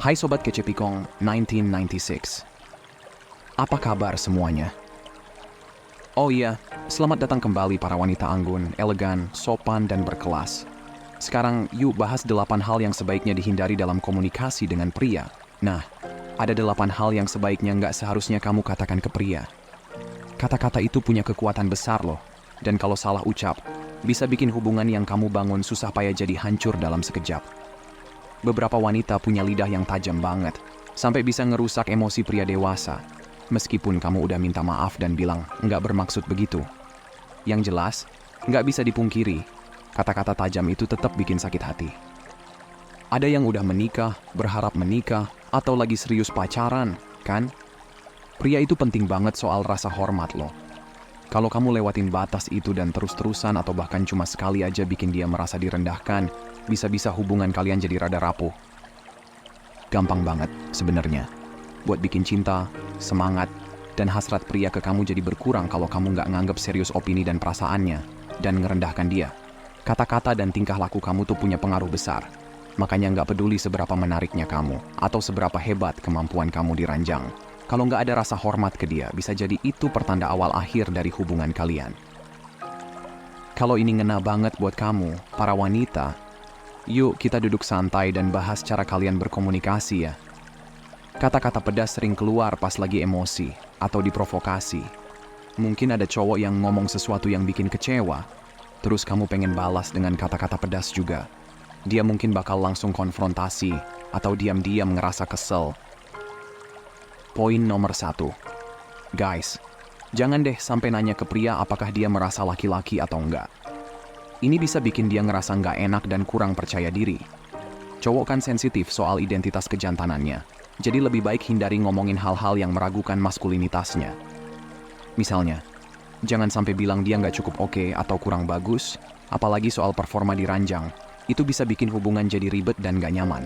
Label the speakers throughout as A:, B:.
A: Hai Sobat Kece Pikong 1996. Apa kabar semuanya? Oh iya, selamat datang kembali para wanita anggun, elegan, sopan, dan berkelas. Sekarang yuk bahas 8 hal yang sebaiknya dihindari dalam komunikasi dengan pria. Nah, ada 8 hal yang sebaiknya nggak seharusnya kamu katakan ke pria. Kata-kata itu punya kekuatan besar loh, dan kalau salah ucap, bisa bikin hubungan yang kamu bangun susah payah jadi hancur dalam sekejap. Beberapa wanita punya lidah yang tajam banget, sampai bisa ngerusak emosi pria dewasa. Meskipun kamu udah minta maaf dan bilang nggak bermaksud begitu. Yang jelas, nggak bisa dipungkiri, kata-kata tajam itu tetap bikin sakit hati. Ada yang udah menikah, berharap menikah, atau lagi serius pacaran, kan? Pria itu penting banget soal rasa hormat loh. Kalau kamu lewatin batas itu dan terus-terusan atau bahkan cuma sekali aja bikin dia merasa direndahkan, bisa-bisa hubungan kalian jadi rada rapuh. Gampang banget sebenarnya buat bikin cinta, semangat, dan hasrat pria ke kamu jadi berkurang kalau kamu nggak nganggep serius opini dan perasaannya dan ngerendahkan dia. Kata-kata dan tingkah laku kamu tuh punya pengaruh besar. Makanya nggak peduli seberapa menariknya kamu atau seberapa hebat kemampuan kamu di ranjang. Kalau nggak ada rasa hormat ke dia, bisa jadi itu pertanda awal akhir dari hubungan kalian. Kalau ini ngena banget buat kamu, para wanita, yuk kita duduk santai dan bahas cara kalian berkomunikasi ya. Kata-kata pedas sering keluar pas lagi emosi atau diprovokasi. Mungkin ada cowok yang ngomong sesuatu yang bikin kecewa, terus kamu pengen balas dengan kata-kata pedas juga. Dia mungkin bakal langsung konfrontasi atau diam-diam ngerasa kesel. Poin nomor 1. Guys, jangan deh sampai nanya ke pria apakah dia merasa laki-laki atau enggak. Ini bisa bikin dia ngerasa nggak enak dan kurang percaya diri. Cowok kan sensitif soal identitas kejantanannya, jadi lebih baik hindari ngomongin hal-hal yang meragukan maskulinitasnya. Misalnya, jangan sampai bilang dia nggak cukup oke atau kurang bagus, apalagi soal performa di ranjang. Itu bisa bikin hubungan jadi ribet dan nggak nyaman.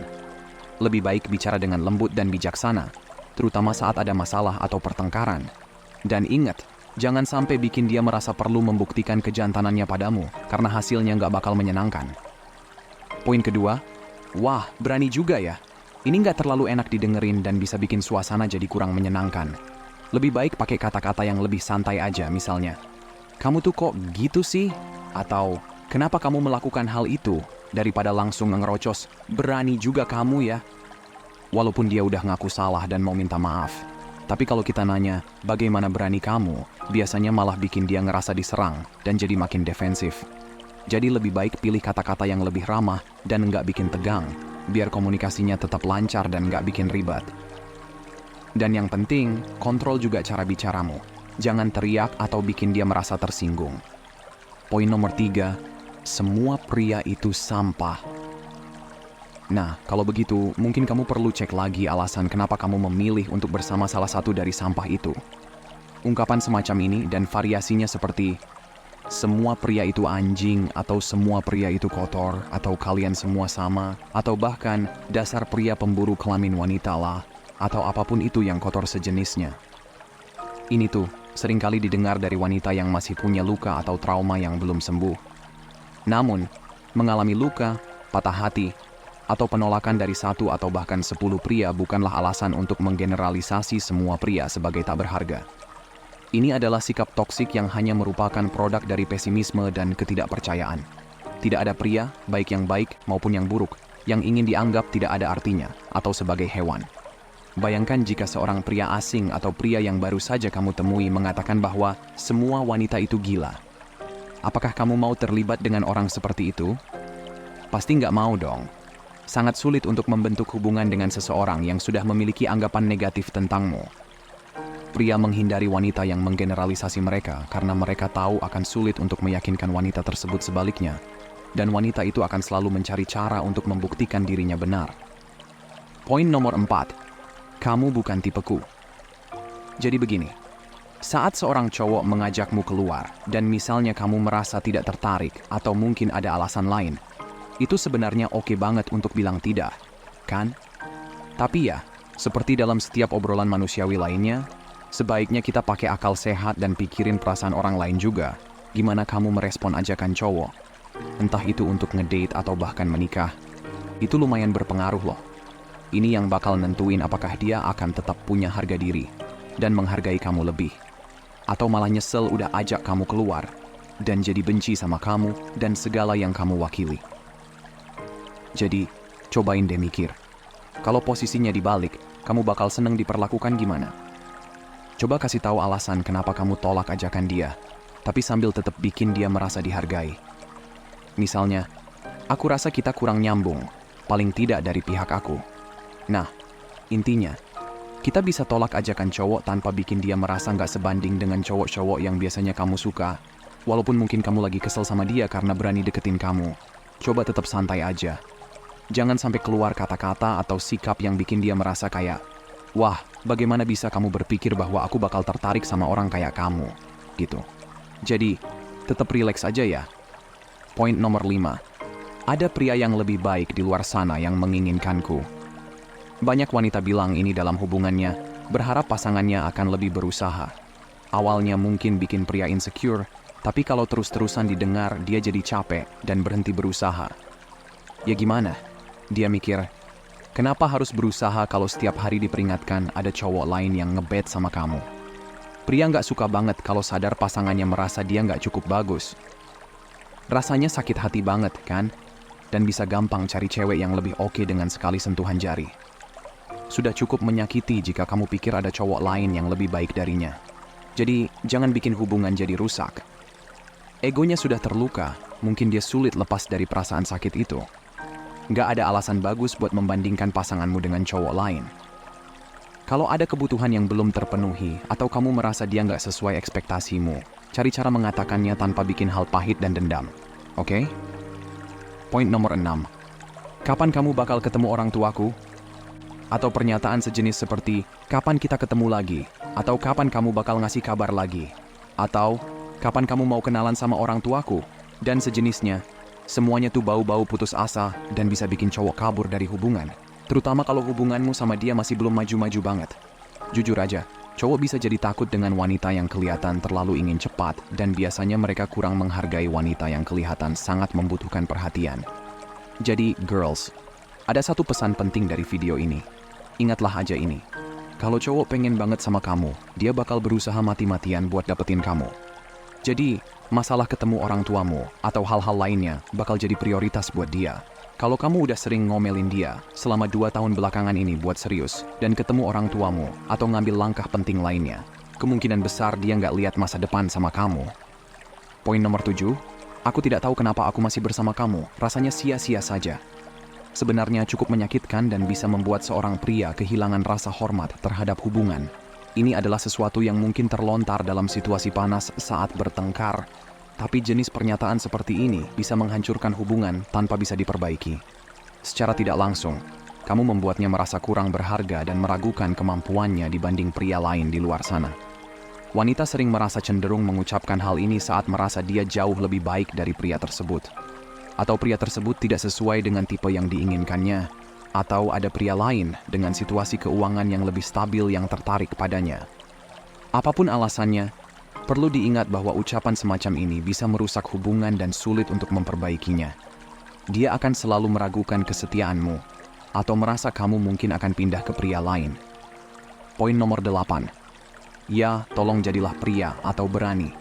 A: Lebih baik bicara dengan lembut dan bijaksana, terutama saat ada masalah atau pertengkaran. Dan ingat, jangan sampai bikin dia merasa perlu membuktikan kejantanannya padamu, karena hasilnya nggak bakal menyenangkan. Poin kedua, wah, berani juga ya. Ini nggak terlalu enak didengerin dan bisa bikin suasana jadi kurang menyenangkan. Lebih baik pakai kata-kata yang lebih santai aja, misalnya, kamu tuh kok gitu sih? Atau, kenapa kamu melakukan hal itu? Daripada langsung ngerocos, berani juga kamu ya. Walaupun dia udah ngaku salah dan mau minta maaf. Tapi kalau kita nanya, bagaimana berani kamu? Biasanya malah bikin dia ngerasa diserang dan jadi makin defensif. Jadi lebih baik pilih kata-kata yang lebih ramah dan nggak bikin tegang, biar komunikasinya tetap lancar dan nggak bikin ribet. Dan yang penting, kontrol juga cara bicaramu. Jangan teriak atau bikin dia merasa tersinggung. Poin nomor 3, semua pria itu sampah. Nah, kalau begitu, mungkin kamu perlu cek lagi alasan kenapa kamu memilih untuk bersama salah satu dari sampah itu. Ungkapan semacam ini dan variasinya seperti semua pria itu anjing, atau semua pria itu kotor, atau kalian semua sama, atau bahkan dasar pria pemburu kelamin wanita lah, atau apapun itu yang kotor sejenisnya. Ini tuh seringkali didengar dari wanita yang masih punya luka atau trauma yang belum sembuh. Namun, mengalami luka, patah hati, atau penolakan dari 1 atau bahkan 10 pria bukanlah alasan untuk menggeneralisasi semua pria sebagai tak berharga. Ini adalah sikap toksik yang hanya merupakan produk dari pesimisme dan ketidakpercayaan. Tidak ada pria, baik yang baik maupun yang buruk, yang ingin dianggap tidak ada artinya atau sebagai hewan. Bayangkan jika seorang pria asing atau pria yang baru saja kamu temui mengatakan bahwa semua wanita itu gila. Apakah kamu mau terlibat dengan orang seperti itu? Pasti nggak mau dong. Sangat sulit untuk membentuk hubungan dengan seseorang yang sudah memiliki anggapan negatif tentangmu. Pria menghindari wanita yang menggeneralisasi mereka karena mereka tahu akan sulit untuk meyakinkan wanita tersebut sebaliknya. Dan wanita itu akan selalu mencari cara untuk membuktikan dirinya benar. Poin nomor 4. Kamu bukan tipeku. Jadi begini, saat seorang cowok mengajakmu keluar dan misalnya kamu merasa tidak tertarik atau mungkin ada alasan lain, itu sebenarnya oke banget untuk bilang tidak, kan? Tapi ya, seperti dalam setiap obrolan manusiawi lainnya, sebaiknya kita pakai akal sehat dan pikirin perasaan orang lain juga. Gimana kamu merespon ajakan cowok? Entah itu untuk ngedate atau bahkan menikah. Itu lumayan berpengaruh loh. Ini yang bakal nentuin apakah dia akan tetap punya harga diri dan menghargai kamu lebih. Atau malah nyesel udah ajak kamu keluar dan jadi benci sama kamu dan segala yang kamu wakili. Jadi, cobain deh mikir. Kalau posisinya dibalik, kamu bakal seneng diperlakukan gimana? Coba kasih tahu alasan kenapa kamu tolak ajakan dia, tapi sambil tetap bikin dia merasa dihargai. Misalnya, aku rasa kita kurang nyambung, paling tidak dari pihak aku. Nah, intinya, kita bisa tolak ajakan cowok tanpa bikin dia merasa nggak sebanding dengan cowok-cowok yang biasanya kamu suka. Walaupun mungkin kamu lagi kesel sama dia karena berani deketin kamu. Coba tetap santai aja. Jangan sampai keluar kata-kata atau sikap yang bikin dia merasa kayak, wah, bagaimana bisa kamu berpikir bahwa aku bakal tertarik sama orang kayak kamu, gitu. Jadi, tetap rileks aja ya. Poin nomor 5. Ada pria yang lebih baik di luar sana yang menginginkanku. Banyak wanita bilang ini dalam hubungannya, berharap pasangannya akan lebih berusaha. Awalnya mungkin bikin pria insecure, tapi kalau terus-terusan didengar, dia jadi capek dan berhenti berusaha. Ya gimana? Dia mikir, kenapa harus berusaha kalau setiap hari diperingatkan ada cowok lain yang ngebet sama kamu? Pria nggak suka banget kalau sadar pasangannya merasa dia nggak cukup bagus. Rasanya sakit hati banget, kan? Dan bisa gampang cari cewek yang lebih oke dengan sekali sentuhan jari. Sudah cukup menyakiti jika kamu pikir ada cowok lain yang lebih baik darinya. Jadi, jangan bikin hubungan jadi rusak. Egonya sudah terluka, mungkin dia sulit lepas dari perasaan sakit itu. Nggak ada alasan bagus buat membandingkan pasanganmu dengan cowok lain. Kalau ada kebutuhan yang belum terpenuhi, atau kamu merasa dia nggak sesuai ekspektasimu, cari cara mengatakannya tanpa bikin hal pahit dan dendam. Oke? Poin nomor 6. Kapan kamu bakal ketemu orang tuaku? Atau pernyataan sejenis seperti, kapan kita ketemu lagi? Atau kapan kamu bakal ngasih kabar lagi? Atau, kapan kamu mau kenalan sama orang tuaku? Dan sejenisnya. Semuanya tuh bau-bau putus asa dan bisa bikin cowok kabur dari hubungan. Terutama kalau hubunganmu sama dia masih belum maju-maju banget. Jujur aja, cowok bisa jadi takut dengan wanita yang kelihatan terlalu ingin cepat dan biasanya mereka kurang menghargai wanita yang kelihatan sangat membutuhkan perhatian. Jadi, girls, ada satu pesan penting dari video ini. Ingatlah aja ini. Kalau cowok pengen banget sama kamu, dia bakal berusaha mati-matian buat dapetin kamu. Jadi, masalah ketemu orang tuamu atau hal-hal lainnya bakal jadi prioritas buat dia. Kalau kamu udah sering ngomelin dia selama 2 tahun belakangan ini buat serius dan ketemu orang tuamu atau ngambil langkah penting lainnya, kemungkinan besar dia nggak lihat masa depan sama kamu. Poin nomor 7, aku tidak tahu kenapa aku masih bersama kamu, rasanya sia-sia saja. Sebenarnya cukup menyakitkan dan bisa membuat seorang pria kehilangan rasa hormat terhadap hubungan. Ini adalah sesuatu yang mungkin terlontar dalam situasi panas saat bertengkar, tapi jenis pernyataan seperti ini bisa menghancurkan hubungan tanpa bisa diperbaiki. Secara tidak langsung, kamu membuatnya merasa kurang berharga dan meragukan kemampuannya dibanding pria lain di luar sana. Wanita sering merasa cenderung mengucapkan hal ini saat merasa dia jauh lebih baik dari pria tersebut. Atau pria tersebut tidak sesuai dengan tipe yang diinginkannya, atau ada pria lain dengan situasi keuangan yang lebih stabil yang tertarik padanya. Apapun alasannya, perlu diingat bahwa ucapan semacam ini bisa merusak hubungan dan sulit untuk memperbaikinya. Dia akan selalu meragukan kesetiaanmu, atau merasa kamu mungkin akan pindah ke pria lain. Poin nomor 8. Ya, tolong jadilah pria atau berani.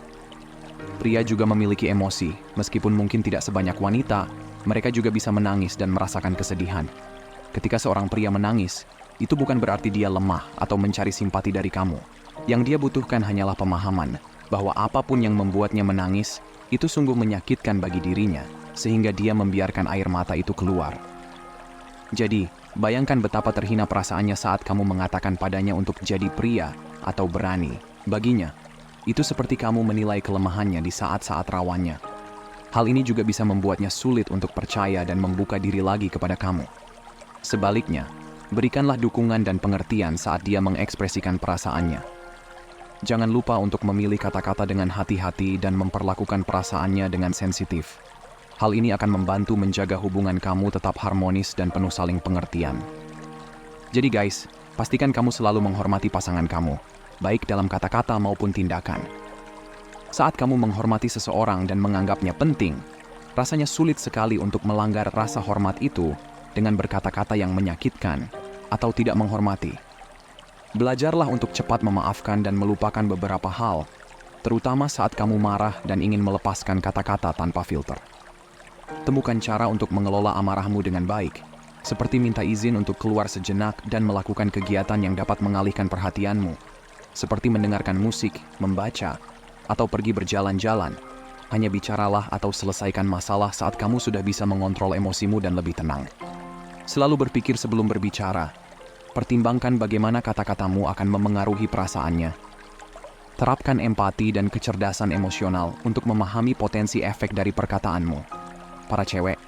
A: Pria juga memiliki emosi, meskipun mungkin tidak sebanyak wanita, mereka juga bisa menangis dan merasakan kesedihan. Ketika seorang pria menangis, itu bukan berarti dia lemah atau mencari simpati dari kamu. Yang dia butuhkan hanyalah pemahaman bahwa apapun yang membuatnya menangis, itu sungguh menyakitkan bagi dirinya, sehingga dia membiarkan air mata itu keluar. Jadi, bayangkan betapa terhina perasaannya saat kamu mengatakan padanya untuk jadi pria atau berani. Baginya, itu seperti kamu menilai kelemahannya di saat-saat rawannya. Hal ini juga bisa membuatnya sulit untuk percaya dan membuka diri lagi kepada kamu. Sebaliknya, berikanlah dukungan dan pengertian saat dia mengekspresikan perasaannya. Jangan lupa untuk memilih kata-kata dengan hati-hati dan memperlakukan perasaannya dengan sensitif. Hal ini akan membantu menjaga hubungan kamu tetap harmonis dan penuh saling pengertian. Jadi guys, pastikan kamu selalu menghormati pasangan kamu, baik dalam kata-kata maupun tindakan. Saat kamu menghormati seseorang dan menganggapnya penting, rasanya sulit sekali untuk melanggar rasa hormat itu dengan berkata-kata yang menyakitkan atau tidak menghormati. Belajarlah untuk cepat memaafkan dan melupakan beberapa hal, terutama saat kamu marah dan ingin melepaskan kata-kata tanpa filter. Temukan cara untuk mengelola amarahmu dengan baik, seperti minta izin untuk keluar sejenak dan melakukan kegiatan yang dapat mengalihkan perhatianmu, seperti mendengarkan musik, membaca, atau pergi berjalan-jalan. Hanya bicaralah atau selesaikan masalah saat kamu sudah bisa mengontrol emosimu dan lebih tenang. Selalu berpikir sebelum berbicara. Pertimbangkan bagaimana kata-katamu akan memengaruhi perasaannya. Terapkan empati dan kecerdasan emosional untuk memahami potensi efek dari perkataanmu. Para cewek,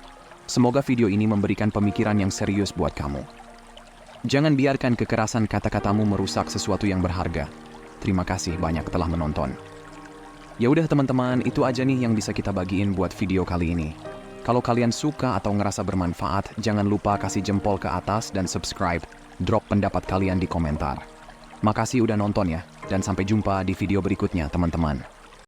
A: semoga video ini memberikan pemikiran yang serius buat kamu. Jangan biarkan kekerasan kata-katamu merusak sesuatu yang berharga. Terima kasih banyak telah menonton. Ya udah teman-teman, itu aja nih yang bisa kita bagiin buat video kali ini. Kalau kalian suka atau ngerasa bermanfaat, jangan lupa kasih jempol ke atas dan subscribe. Drop pendapat kalian di komentar. Makasih udah nonton ya, dan sampai jumpa di video berikutnya teman-teman.